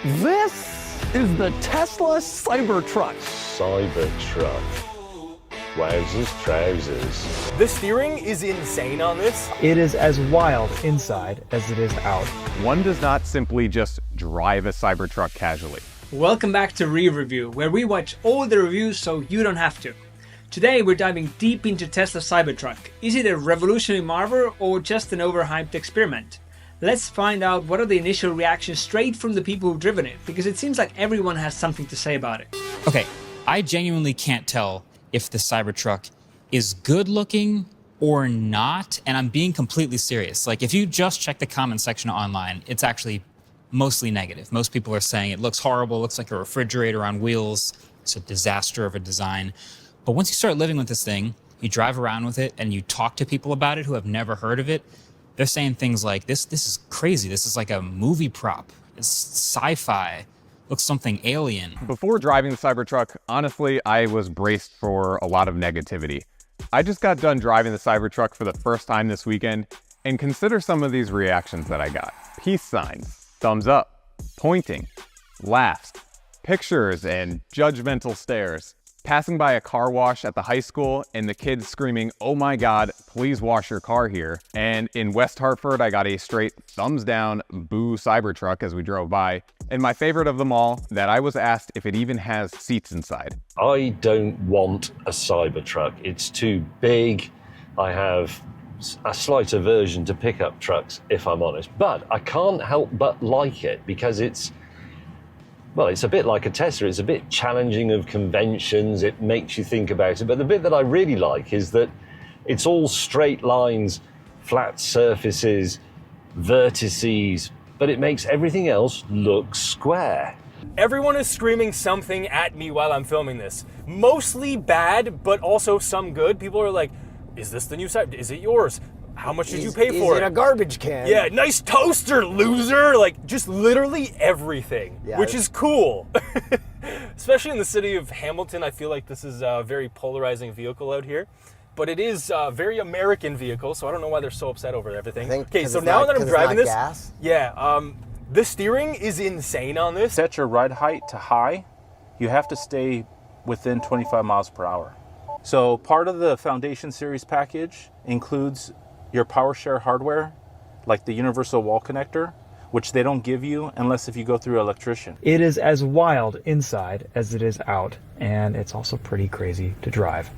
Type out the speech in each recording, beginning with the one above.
This is the Tesla Cybertruck. Cybertruck. Wowzers trousers. The steering is insane on this. It is as wild inside as it is out. One does not simply just drive a Cybertruck casually. Welcome back to Review, where we watch all the reviews so you don't have to. Today we're diving deep into Tesla Cybertruck. Is it a revolutionary marvel or just an overhyped experiment? Let's find out what are the initial reactions straight from the people who've driven it, because it seems like everyone has something to say about it. Okay, I genuinely can't tell if the Cybertruck is good looking or not, and I'm being completely serious. Like, if you just check the comment section online, it's actually mostly negative. Most people are saying it looks horrible, looks like a refrigerator on wheels, it's a disaster of a design. But once you start living with this thing, you drive around with it and you talk to people about it who have never heard of it, they're saying things like, this is crazy, this is like a movie prop, it's sci-fi, looks something alien. Before driving the Cybertruck, honestly, I was braced for a lot of negativity. I just got done driving the Cybertruck for the first time this weekend, and consider some of these reactions that I got. Peace signs, thumbs up, pointing, laughs, pictures, and judgmental stares. Passing by a car wash at the high school and the kids screaming, "Oh my God, please wash your car here." And in West Hartford, I got a straight thumbs down, boo Cybertruck as we drove by. And my favorite of them all, that I was asked if it even has seats inside. I don't want a Cybertruck. It's too big. I have a slight aversion to pickup trucks, if I'm honest. But I can't help but like it because it's a bit like a Tesla. It's a bit challenging of conventions. It makes you think about it. But the bit that I really like is that it's all straight lines, flat surfaces, vertices, but it makes everything else look square. Everyone is screaming something at me while I'm filming this. Mostly bad, but also some good. People are like, is this the new Cybertruck? Is it yours? How much did you pay for it? Is it a garbage can? Yeah, nice toaster, loser. Like, just literally everything, which is cool. Especially in the city of Hamilton, I feel like this is a very polarizing vehicle out here. But it is a very American vehicle, so I don't know why they're so upset over everything. Okay, so now that I'm driving this, the steering is insane on this. Set your ride height to high. You have to stay within 25 miles per hour. So part of the Foundation Series package includes your PowerShare hardware, like the universal wall connector, which they don't give you unless if you go through an electrician. It is as wild inside as it is out, and it's also pretty crazy to drive.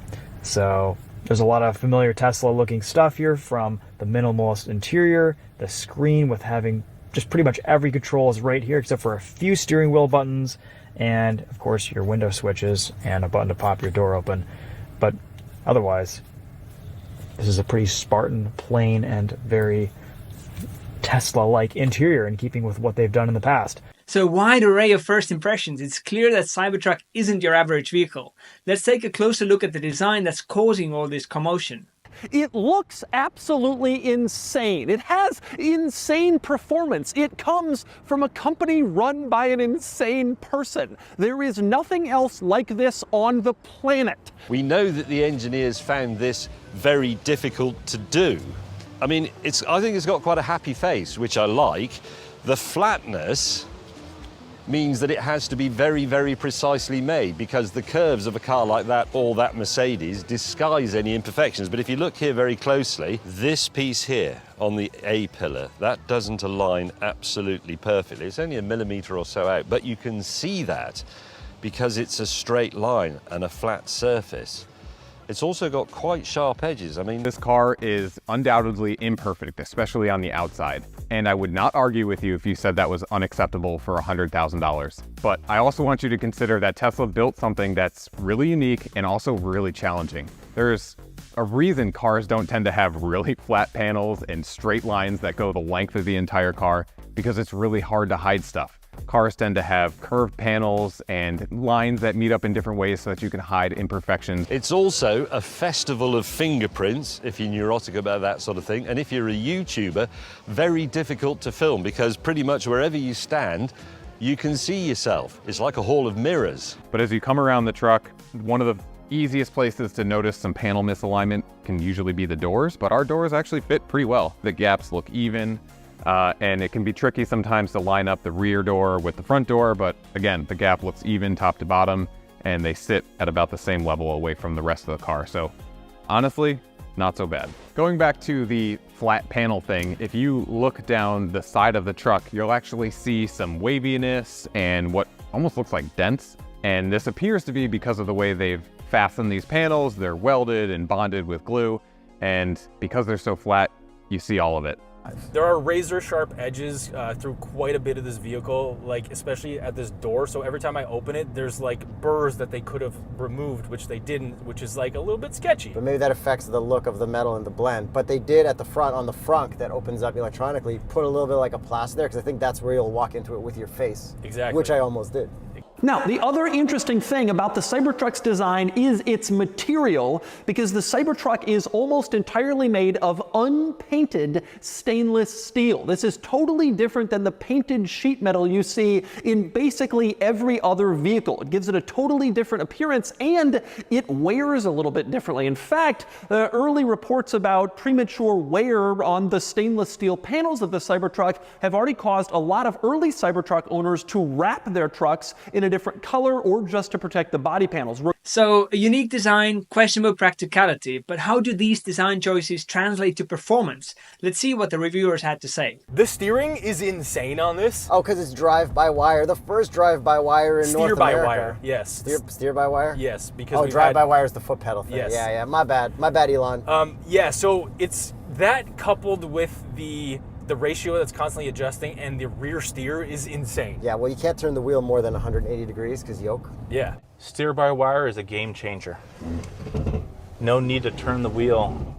So there's a lot of familiar Tesla looking stuff here, from the minimalist interior, the screen with having just pretty much every control is right here except for a few steering wheel buttons, and of course your window switches and a button to pop your door open. But otherwise, this is a pretty Spartan, plain, and very Tesla-like interior in keeping with what they've done in the past. So wide array of first impressions. It's clear that Cybertruck isn't your average vehicle. Let's take a closer look at the design that's causing all this commotion. It looks absolutely insane. It has insane performance. It comes from a company run by an insane person. There is nothing else like this on the planet. We know that the engineers found this very difficult to do. I mean, I think it's got quite a happy face, which I like. The flatness means that it has to be very, very precisely made, because the curves of a car like that or that Mercedes disguise any imperfections. But if you look here very closely, this piece here on the A-pillar, that doesn't align absolutely perfectly. It's only a millimeter or so out, but you can see that because it's a straight line and a flat surface. It's also got quite sharp edges. I mean, this car is undoubtedly imperfect, especially on the outside. And I would not argue with you if you said that was unacceptable for $100,000. But I also want you to consider that Tesla built something that's really unique and also really challenging. There's a reason cars don't tend to have really flat panels and straight lines that go the length of the entire car, because it's really hard to hide stuff. Cars tend to have curved panels and lines that meet up in different ways so that you can hide imperfections. It's also a festival of fingerprints, if you're neurotic about that sort of thing. And if you're a YouTuber, very difficult to film, because pretty much wherever you stand, you can see yourself. It's like a hall of mirrors. But as you come around the truck, one of the easiest places to notice some panel misalignment can usually be the doors, but our doors actually fit pretty well. The gaps look even. And it can be tricky sometimes to line up the rear door with the front door, but again, the gap looks even top to bottom, and they sit at about the same level away from the rest of the car. So honestly, not so bad. Going back to the flat panel thing, if you look down the side of the truck, you'll actually see some waviness and what almost looks like dents. And this appears to be because of the way they've fastened these panels. They're welded and bonded with glue. And because they're so flat, you see all of it. There are razor sharp edges through quite a bit of this vehicle, like especially at this door. So every time I open it, there's like burrs that they could have removed, which they didn't, which is like a little bit sketchy. But maybe that affects the look of the metal and the blend. But they did at the front, on the frunk that opens up electronically, put a little bit like a plastic there, because I think that's where you'll walk into it with your face. Exactly. Which I almost did. Now, the other interesting thing about the Cybertruck's design is its material, because the Cybertruck is almost entirely made of unpainted stainless steel. This is totally different than the painted sheet metal you see in basically every other vehicle. It gives it a totally different appearance, and it wears a little bit differently. In fact, the early reports about premature wear on the stainless steel panels of the Cybertruck have already caused a lot of early Cybertruck owners to wrap their trucks in a different color or just to protect the body panels. So, a unique design, questionable practicality, but how do these design choices translate to performance? Let's see what the reviewers had to say. The steering is insane on this. Oh, because it's drive-by-wire. The first drive-by-wire in North America. Steer-by-wire, yes. Steer-by-wire? Yes, because drive-by-wire is the foot pedal thing. Yes. Yeah, my bad, Elon. Yeah, so it's that coupled with the ratio that's constantly adjusting, and the rear steer is insane. Yeah, well, you can't turn the wheel more than 180 degrees because yoke. Yeah. Steer-by-wire is a game changer. No need to turn the wheel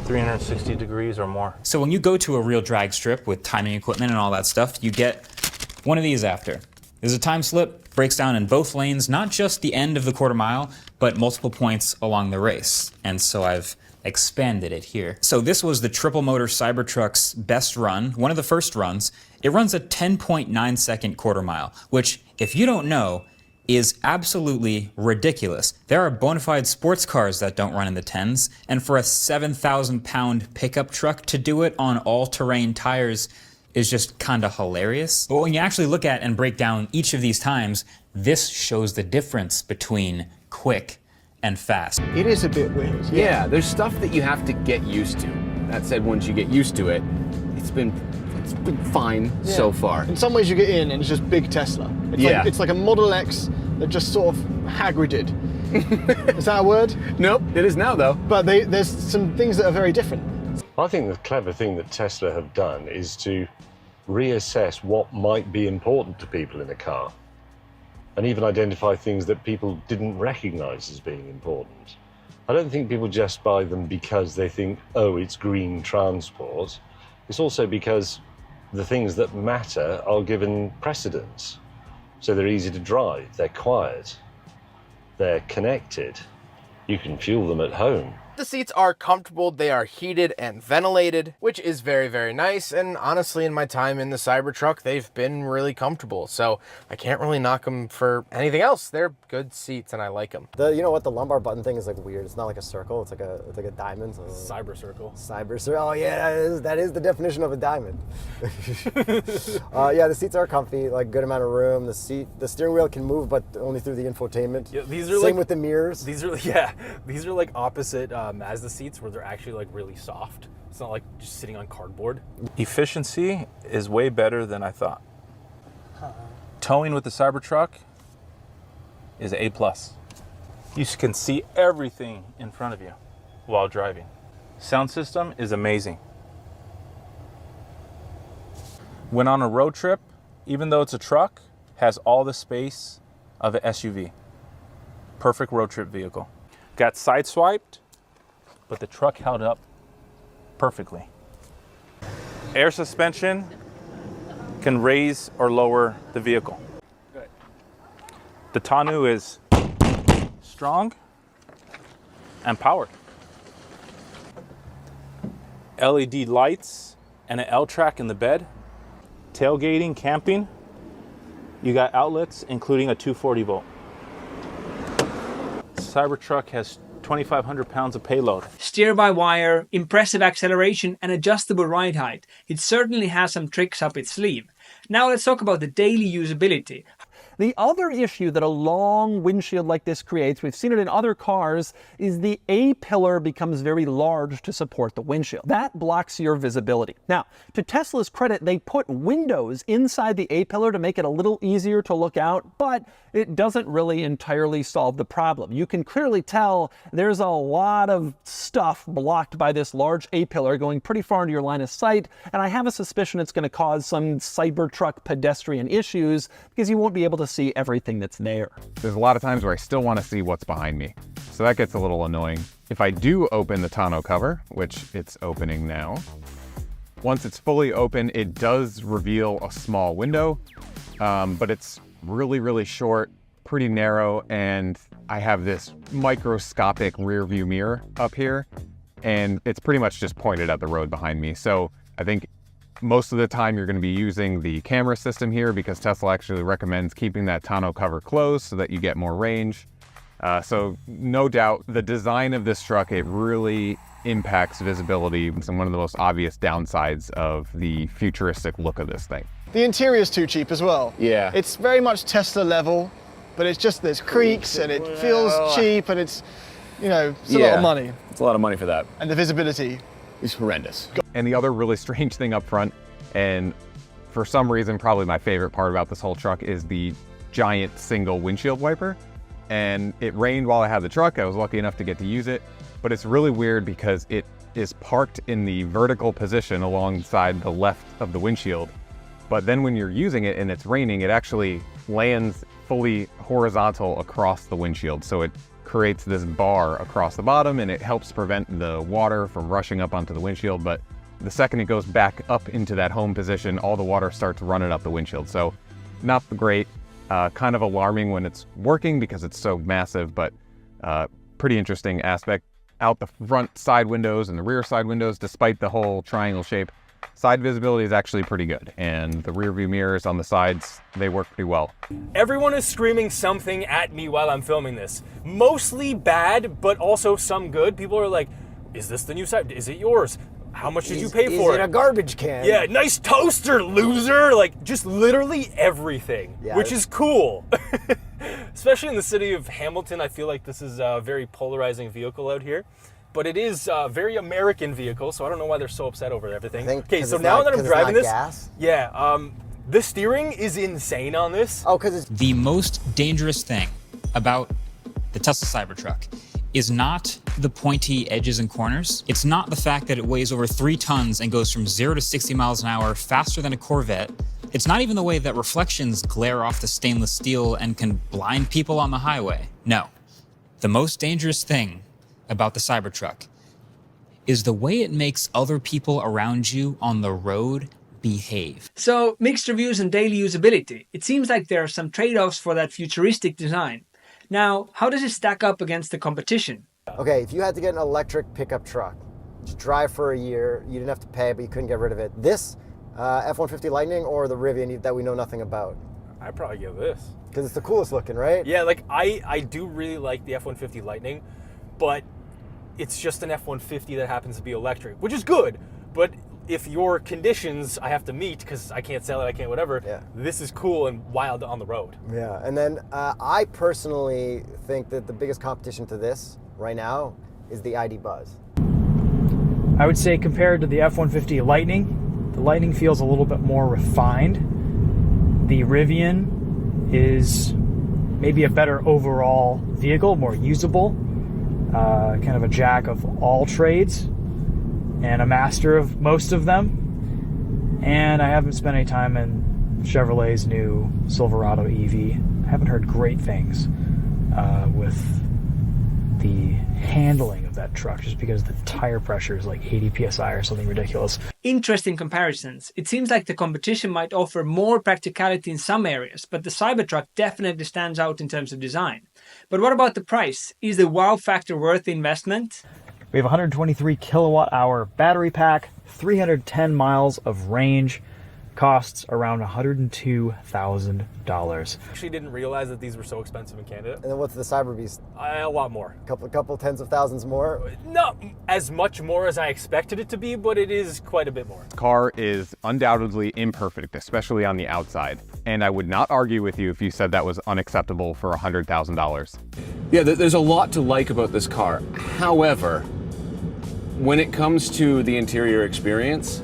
360 degrees or more. So when you go to a real drag strip with timing equipment and all that stuff, you get one of these after. There's a time slip, breaks down in both lanes, not just the end of the quarter mile, but multiple points along the race. And so I've expanded it here. So this was the triple motor Cybertruck's best run, one of the first runs. It runs a 10.9 second quarter mile, which, if you don't know, is absolutely ridiculous. There are bona fide sports cars that don't run in the 10s, and for a 7,000 pound pickup truck to do it on all-terrain tires is just kinda hilarious. But when you actually look at and break down each of these times, this shows the difference between quick and fast. It is a bit weird. Yeah, there's stuff that you have to get used to. That said, once you get used to it, it's been fine so far. In some ways you get in and it's just big Tesla. It's like a Model X that just sort of Hagrided. Is that a word? Nope, it is now though. But there's some things that are very different. I think the clever thing that Tesla have done is to reassess what might be important to people in a car, and even identify things that people didn't recognize as being important. I don't think people just buy them because they think, oh, it's green transport. It's also because the things that matter are given precedence. So they're easy to drive, they're quiet, they're connected. You can fuel them at home. The seats are comfortable, they are heated and ventilated, which is very, very nice. And honestly, in my time in the Cybertruck, they've been really comfortable. So I can't really knock them for anything else. They're good seats and I like them. You know what? The lumbar button thing is like weird. It's not like a circle. It's like a diamond. So Cyber circle. Cyber circle. Oh yeah, that is the definition of a diamond. Yeah, the seats are comfy. Like good amount of room. The steering wheel can move, but only through the infotainment. Yeah, these are Same with the mirrors. These are like opposite Mazda seats, where they're actually like really soft. It's not like just sitting on cardboard. Efficiency is way better than I thought. Towing with the Cybertruck is A+. You can see everything in front of you while driving. Sound system is amazing. When on a road trip, even though it's a truck, has all the space of an SUV. Perfect road trip vehicle. Got sideswiped, but the truck held up perfectly. Air suspension can raise or lower the vehicle. Good. The tonneau is strong and powered. LED lights and an L-track in the bed. Tailgating, camping, you got outlets including a 240 volt. Cybertruck has 2,500 pounds of payload. Steer-by-wire, impressive acceleration and adjustable ride height. It certainly has some tricks up its sleeve. Now let's talk about the daily usability. The other issue that a long windshield like this creates, we've seen it in other cars, is the A-pillar becomes very large to support the windshield. That blocks your visibility. Now, to Tesla's credit, they put windows inside the A-pillar to make it a little easier to look out, but it doesn't really entirely solve the problem. You can clearly tell there's a lot of stuff blocked by this large A-pillar going pretty far into your line of sight, and I have a suspicion it's going to cause some Cybertruck pedestrian issues because you won't be able to see everything that's there. There's a lot of times where I still want to see what's behind me, so that gets a little annoying. If I do open the tonneau cover, which it's opening now, once it's fully open, it does reveal a small window, but it's really short, pretty narrow, and I have this microscopic rear view mirror up here, and it's pretty much just pointed at the road behind me. So I think most of the time you're going to be using the camera system here because Tesla actually recommends keeping that tonneau cover closed so that you get more range. So no doubt the design of this truck, it really impacts visibility. It's one of the most obvious downsides of the futuristic look of this thing. The interior's too cheap as well. Yeah. It's very much Tesla level, but it's just there's creaks and it feels cheap and it's, you know, it's a lot of money. It's a lot of money for that. And the visibility It's horrendous. And the other really strange thing up front, and for some reason probably my favorite part about this whole truck, is the giant single windshield wiper. And it rained while I had the truck. I was lucky enough to get to use it, but it's really weird because it is parked in the vertical position alongside the left of the windshield. But then when you're using it and it's raining, it actually lands fully horizontal across the windshield. So it creates this bar across the bottom and it helps prevent the water from rushing up onto the windshield. But the second it goes back up into that home position, all the water starts running up the windshield. So not great, kind of alarming when it's working because it's so massive, but pretty interesting aspect. Out the front side windows and the rear side windows, despite the whole triangle shape, side visibility is actually pretty good, and the rear view mirrors on the sides, they work pretty well. Everyone is screaming something at me while I'm filming this. Mostly bad, but also some good. People are like, is this the new side? Is it yours? How much did you pay for it? In a garbage can. Yeah, nice toaster, loser. Like, just literally everything, which is cool. Especially in the city of Hamilton, I feel like this is a very polarizing vehicle out here. But it is a very American vehicle, so I don't know why they're so upset over everything. Okay, so now that I'm driving this, the steering is insane on this. Oh, because it's the most dangerous thing about the Tesla Cybertruck is not the pointy edges and corners. It's not the fact that it weighs over 3 tons and goes from 0 to 60 miles an hour faster than a Corvette. It's not even the way that reflections glare off the stainless steel and can blind people on the highway. No, the most dangerous thing about the Cybertruck is the way it makes other people around you on the road behave. So, mixed reviews on daily usability. It seems like there are some trade-offs for that futuristic design. Now, how does it stack up against the competition? Okay, if you had to get an electric pickup truck, just drive for a year, you didn't have to pay, but you couldn't get rid of it. This F-150 Lightning or the Rivian that we know nothing about? I'd probably give this. Because it's the coolest looking, right? Yeah, like I do really like the F-150 Lightning, but it's just an F-150 that happens to be electric, which is good. But if your conditions I have to meet, because I can't sell it, I can't whatever, this is cool and wild on the road. Yeah, and then I personally think that the biggest competition to this right now is the ID Buzz. I would say compared to the F-150 Lightning, the Lightning feels a little bit more refined. The Rivian is maybe a better overall vehicle, more usable, kind of a jack of all trades and a master of most of them. And I haven't spent any time in Chevrolet's new Silverado EV. I haven't heard great things with the handling of that truck, just because the tire pressure is like 80 psi or something ridiculous. Interesting comparisons. It seems like the competition might offer more practicality in some areas, but the Cybertruck definitely stands out in terms of design. But what about the price? Is the wow factor worth the investment? We have a 123 kilowatt hour battery pack, 310 miles of range, Costs around $102,000. Actually didn't realize that these were so expensive in Canada. And then what's the Cyber Beast? A lot more. Couple tens of thousands more? Not as much more as I expected it to be, but it is quite a bit more. Car is undoubtedly imperfect, especially on the outside. And I would not argue with you if you said that was unacceptable for $100,000. Yeah, there's a lot to like about this car. However, when it comes to the interior experience,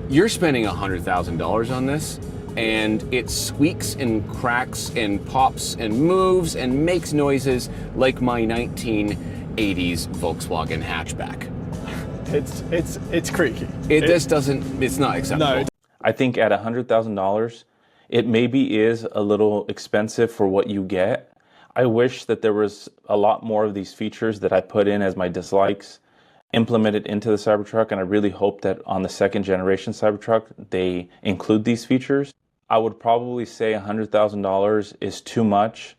you're spending $100,000 on this, and it squeaks and cracks and pops and moves and makes noises like my 1980s Volkswagen hatchback. It's creaky. It's not acceptable. No. I think at $100,000, it maybe is a little expensive for what you get. I wish that there was a lot more of these features that I put in as my dislikes implemented into the Cybertruck, and I really hope that on the second generation Cybertruck they include these features. I would probably say $100,000 is too much,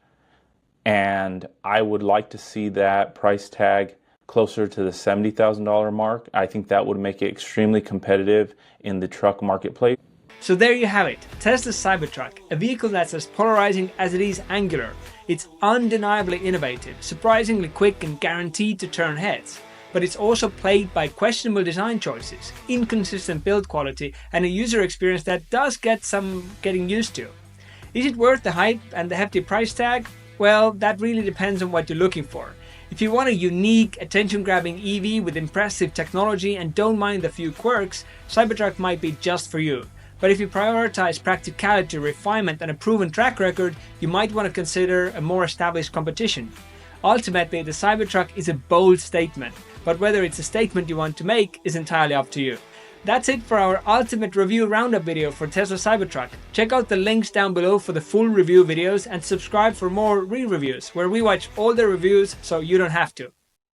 and I would like to see that price tag closer to the $70,000 mark. I think that would make it extremely competitive in the truck marketplace. So there you have it, Tesla Cybertruck, a vehicle that's as polarizing as it is angular. It's undeniably innovative, surprisingly quick and guaranteed to turn heads. But it's also plagued by questionable design choices, inconsistent build quality, and a user experience that does get some getting used to. Is it worth the hype and the hefty price tag? Well, that really depends on what you're looking for. If you want a unique, attention-grabbing EV with impressive technology and don't mind the few quirks, Cybertruck might be just for you. But if you prioritize practicality, refinement, and a proven track record, you might want to consider a more established competition. Ultimately, the Cybertruck is a bold statement, but whether it's a statement you want to make is entirely up to you. That's it for our ultimate review roundup video for Tesla Cybertruck. Check out the links down below for the full review videos and subscribe for more re-reviews where we watch all the reviews so you don't have to.